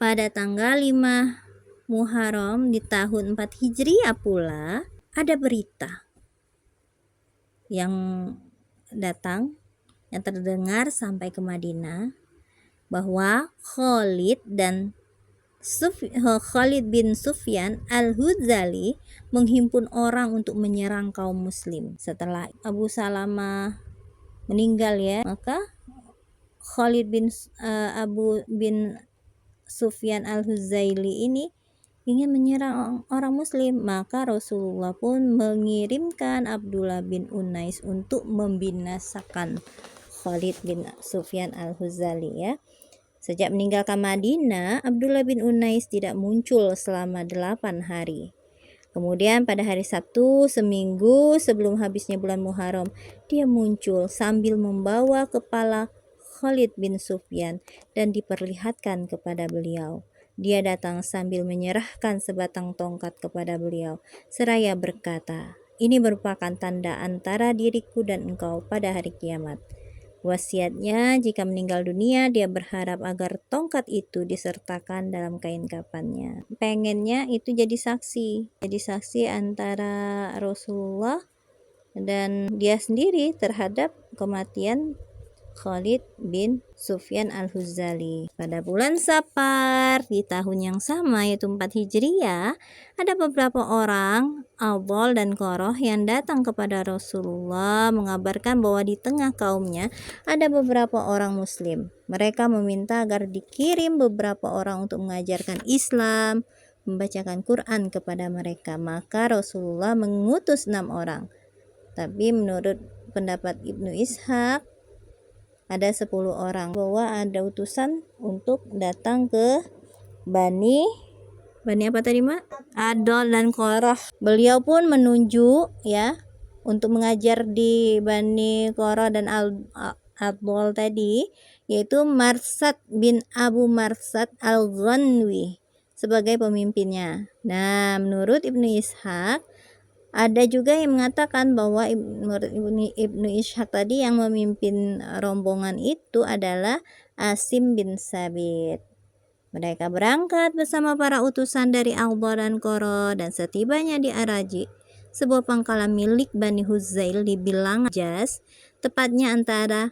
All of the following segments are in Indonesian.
pada tanggal 5 Muharram di tahun 4 Hijriah pula ada berita yang datang, yang terdengar sampai ke Madinah, bahwa Khalid bin Sufyan al-Huzali menghimpun orang untuk menyerang kaum muslim. Setelah Abu Salamah meninggal ya, maka Abu bin Sufyan al-Huzali ini ingin menyerang orang muslim, maka Rasulullah pun mengirimkan Abdullah bin Unais untuk membinasakan Khalid bin Sufyan al-Huzali ya. Sejak meninggalkan Madinah, Abdullah bin Unais tidak muncul selama 8 hari. Kemudian pada hari Sabtu, seminggu sebelum habisnya bulan Muharram, dia muncul sambil membawa kepala Khalid bin Sufyan dan diperlihatkan kepada beliau. Dia datang sambil menyerahkan sebatang tongkat kepada beliau, seraya berkata, "Ini merupakan tanda antara diriku dan engkau pada hari kiamat." Wasiatnya, jika meninggal dunia, dia berharap agar tongkat itu disertakan dalam kain kafannya. Pengennya itu jadi saksi antara Rasulullah dan dia sendiri terhadap kematian Khalid bin Sufyan al-Huzali. Pada bulan Safar di tahun yang sama yaitu 4 Hijriah, ada beberapa orang Awal dan Qoroh yang datang kepada Rasulullah mengabarkan bahwa di tengah kaumnya ada beberapa orang muslim. Mereka meminta agar dikirim beberapa orang untuk mengajarkan Islam, membacakan Quran kepada mereka. Maka Rasulullah mengutus 6 orang. Tapi menurut pendapat Ibnu Ishaq ada 10 orang, bahwa ada utusan untuk datang ke Bani apa tadi Mak? Adol dan Qoroh. Beliau pun menunjuk ya untuk mengajar di Bani Qoroh dan Adol tadi, yaitu Marsad bin Abu Marsad al-Ghanwi sebagai pemimpinnya. Nah, menurut Ibnu Ishaq ada juga yang mengatakan bahwa menurut Ibnu Ishaq tadi yang memimpin rombongan itu adalah Asim bin Sabit. Mereka berangkat bersama para utusan dari Awbar dan Qoroh, dan setibanya di Araji, sebuah pangkalan milik Bani Huzail di bilangan Jas, tepatnya antara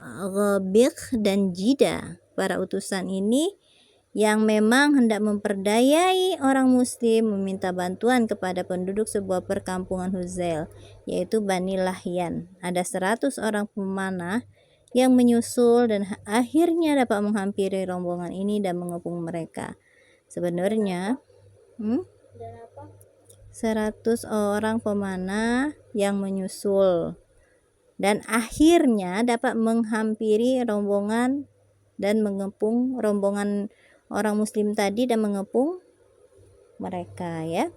Ghabiq dan Jida. Para utusan ini yang memang hendak memperdayai orang muslim meminta bantuan kepada penduduk sebuah perkampungan Huzail, yaitu Bani Lahyan. Ada 100 orang pemanah yang menyusul dan akhirnya dapat menghampiri rombongan ini dan mengepung mereka. Sebenarnya 100 orang pemanah yang menyusul dan akhirnya dapat menghampiri rombongan dan mengepung rombongan orang muslim tadi dan mengepung mereka ya.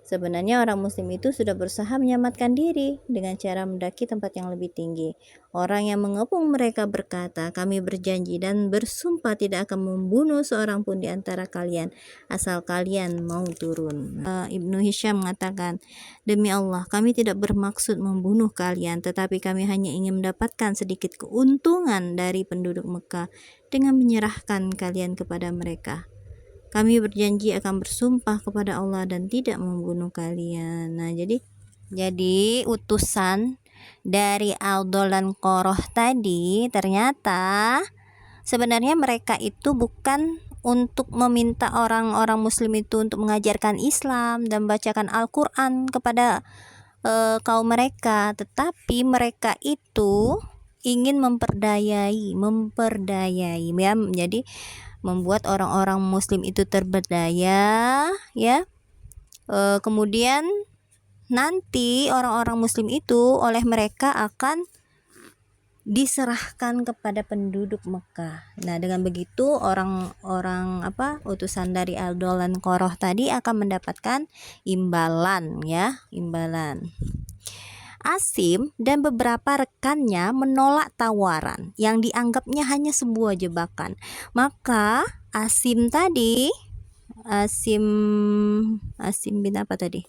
Sebenarnya orang muslim itu sudah berusaha menyelamatkan diri dengan cara mendaki tempat yang lebih tinggi. Orang yang mengepung mereka berkata, "Kami berjanji dan bersumpah tidak akan membunuh seorang pun di antara kalian asal kalian mau turun." Ibnu Hisham mengatakan, "Demi Allah, kami tidak bermaksud membunuh kalian, tetapi kami hanya ingin mendapatkan sedikit keuntungan dari penduduk Mekah dengan menyerahkan kalian kepada mereka. Kami berjanji akan bersumpah kepada Allah dan tidak membunuh kalian." Nah, jadi utusan dari Awdol dan Qoroh tadi ternyata sebenarnya mereka itu bukan untuk meminta orang-orang muslim itu untuk mengajarkan Islam dan bacakan Al-Quran kepada kaum mereka, tetapi mereka itu ingin memperdayai ya, jadi membuat orang-orang muslim itu terberdaya ya. Kemudian nanti orang-orang muslim itu oleh mereka akan diserahkan kepada penduduk Mekah. Nah, dengan begitu orang-orang utusan dari Awdol dan Qoroh tadi akan mendapatkan imbalan. Asim dan beberapa rekannya menolak tawaran yang dianggapnya hanya sebuah jebakan. Maka Asim bin apa tadi?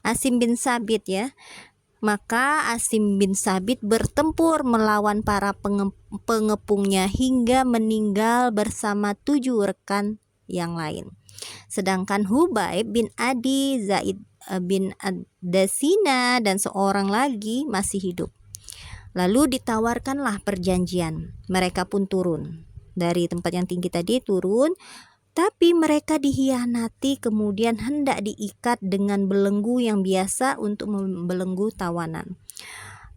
Asim bin Sabit ya. Maka Asim bin Sabit bertempur melawan para pengepungnya hingga meninggal bersama 7 rekan yang lain. Sedangkan Hubaib bin Adi, Zaid bin Ad-Dasina, dan seorang lagi masih hidup. Lalu ditawarkanlah perjanjian. Mereka pun turun dari tempat yang tinggi tadi, turun. Tapi mereka dihianati, kemudian hendak diikat dengan belenggu yang biasa untuk membelenggu tawanan.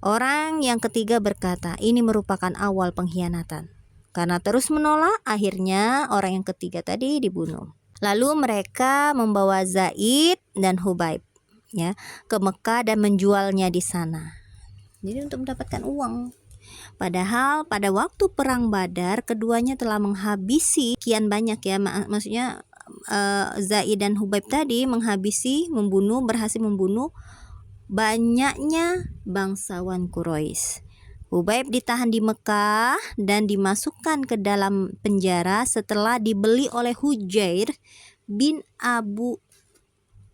Orang yang ketiga berkata, ini merupakan awal pengkhianatan. Karena terus menolak, akhirnya orang yang ketiga tadi dibunuh. Lalu mereka membawa Zaid dan Hubaib ya ke Mekah dan menjualnya di sana. Jadi untuk mendapatkan uang. Padahal pada waktu perang Badar keduanya telah menghabisi kian banyak ya, maksudnya Zaid dan Hubaib tadi berhasil membunuh banyaknya bangsawan Quraisy. Hubaib ditahan di Mekah dan dimasukkan ke dalam penjara setelah dibeli oleh Hujair bin Abu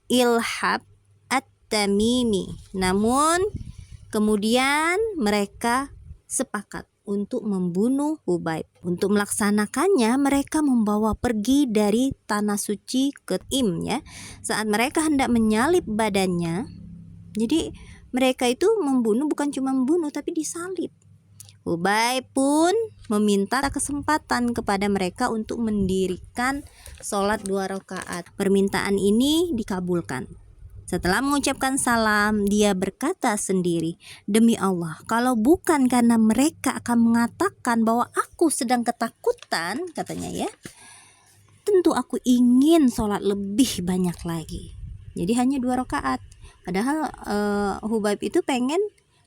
Ilhab At-Tamimi. Namun kemudian mereka sepakat untuk membunuh Hubaib. Untuk melaksanakannya mereka membawa pergi dari tanah suci ke Im ya. Saat mereka hendak menyalib badannya, jadi mereka itu membunuh, bukan cuma membunuh tapi disalib. Hubaib pun meminta kesempatan kepada mereka untuk mendirikan sholat 2 rakaat. Permintaan ini dikabulkan. Setelah mengucapkan salam, dia berkata sendiri, demi Allah, kalau bukan karena mereka akan mengatakan bahwa aku sedang ketakutan, katanya ya, tentu aku ingin sholat lebih banyak lagi. Jadi hanya 2 rakaat. Padahal Hubaib itu pengen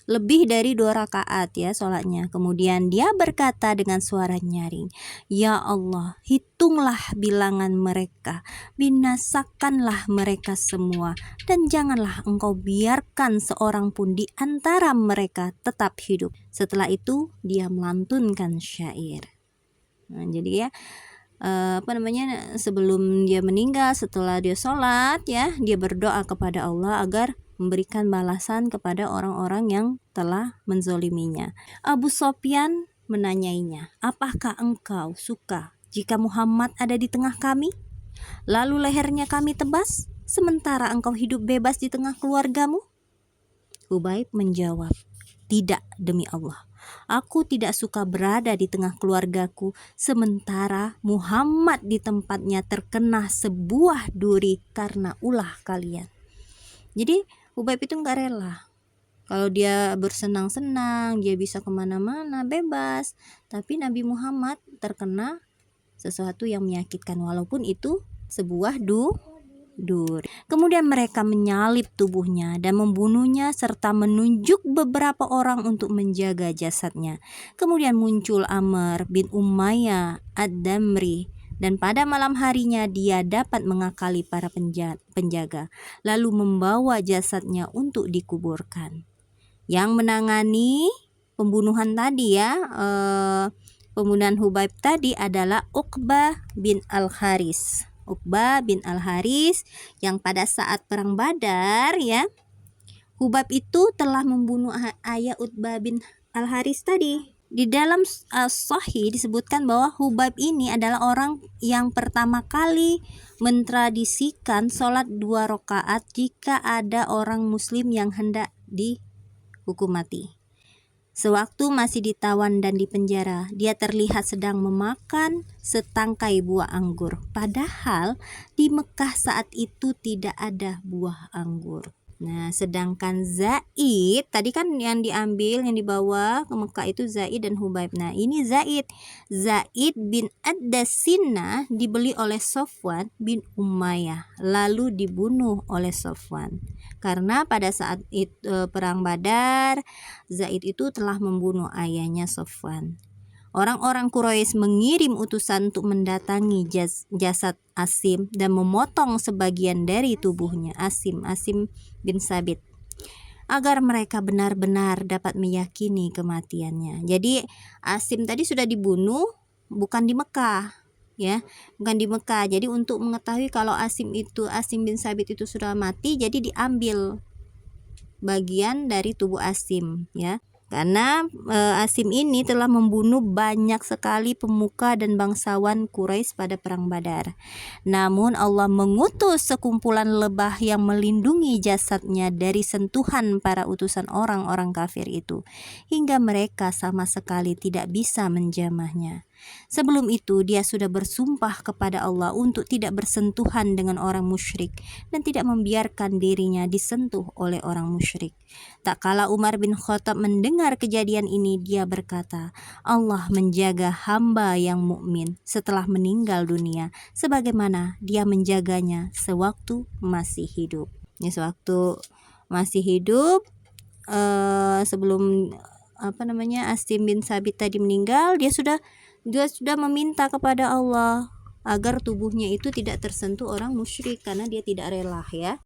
lebih dari 2 rakaat ya sholatnya. Kemudian dia berkata dengan suara nyaring, ya Allah, hitunglah bilangan mereka, binasakanlah mereka semua, dan janganlah engkau biarkan seorang pun di antara mereka tetap hidup. Setelah itu dia melantunkan syair. Nah, jadi ya sebelum dia meninggal, setelah dia sholat ya, dia berdoa kepada Allah agar memberikan balasan kepada orang-orang yang telah menzoliminya. Abu Sofyan menanyainya, apakah engkau suka jika Muhammad ada di tengah kami, lalu lehernya kami tebas, sementara engkau hidup bebas di tengah keluargamu? Hubaib menjawab, tidak demi Allah, aku tidak suka berada di tengah keluargaku sementara Muhammad di tempatnya terkena sebuah duri karena ulah kalian. Jadi Hubaib itu gak rela. Kalau dia bersenang-senang, dia bisa kemana-mana, bebas. Tapi Nabi Muhammad terkena sesuatu yang menyakitkan, walaupun itu sebuah duri. Kemudian mereka menyalib tubuhnya dan membunuhnya serta menunjuk beberapa orang untuk menjaga jasadnya. Kemudian muncul Amr bin Umayyah Ad-Damri, dan pada malam harinya dia dapat mengakali para penjaga, lalu membawa jasadnya untuk dikuburkan. Yang menangani pembunuhan tadi ya, pembunuhan Hubaib tadi adalah Uqbah bin Al-Haris. Uqbah bin Al-Haris yang pada saat perang Badar ya, Hubaib itu telah membunuh ayah Uqbah bin Al-Haris tadi. Di dalam Sahih disebutkan bahwa Hubaib ini adalah orang yang pertama kali mentradisikan sholat 2 rakaat jika ada orang muslim yang hendak dihukum mati. Sewaktu masih ditawan dan dipenjara, dia terlihat sedang memakan setangkai buah anggur. Padahal di Mekah saat itu tidak ada buah anggur. Nah, sedangkan Zaid tadi kan yang dibawa ke Mekah itu Zaid dan Hubaib. Nah, ini Zaid bin Ad-Dasina dibeli oleh Sofwan bin Umayyah, lalu dibunuh oleh Sofwan. Karena pada saat itu perang Badar, Zaid itu telah membunuh ayahnya Sofwan. Orang-orang Quraisy mengirim utusan untuk mendatangi jasad Asim dan memotong sebagian dari tubuhnya Asim bin Sabit agar mereka benar-benar dapat meyakini kematiannya. Jadi Asim tadi sudah dibunuh bukan di Mekah ya, bukan di Mekah. Jadi untuk mengetahui kalau Asim bin Sabit itu sudah mati, jadi diambil bagian dari tubuh Asim ya. Karena Asim ini telah membunuh banyak sekali pemuka dan bangsawan Quraisy pada perang Badar. Namun Allah mengutus sekumpulan lebah yang melindungi jasadnya dari sentuhan para utusan orang-orang kafir itu, hingga mereka sama sekali tidak bisa menjamahnya. Sebelum itu dia sudah bersumpah kepada Allah untuk tidak bersentuhan dengan orang musyrik dan tidak membiarkan dirinya disentuh oleh orang musyrik. Tak kala Umar bin Khattab mendengar kejadian ini, dia berkata, Allah menjaga hamba yang mukmin setelah meninggal dunia sebagaimana dia menjaganya sewaktu masih hidup. Ya, sewaktu masih hidup, sebelum Asim bin Sabit tadi meninggal, dia sudah meminta kepada Allah agar tubuhnya itu tidak tersentuh orang musyrik karena dia tidak rela ya.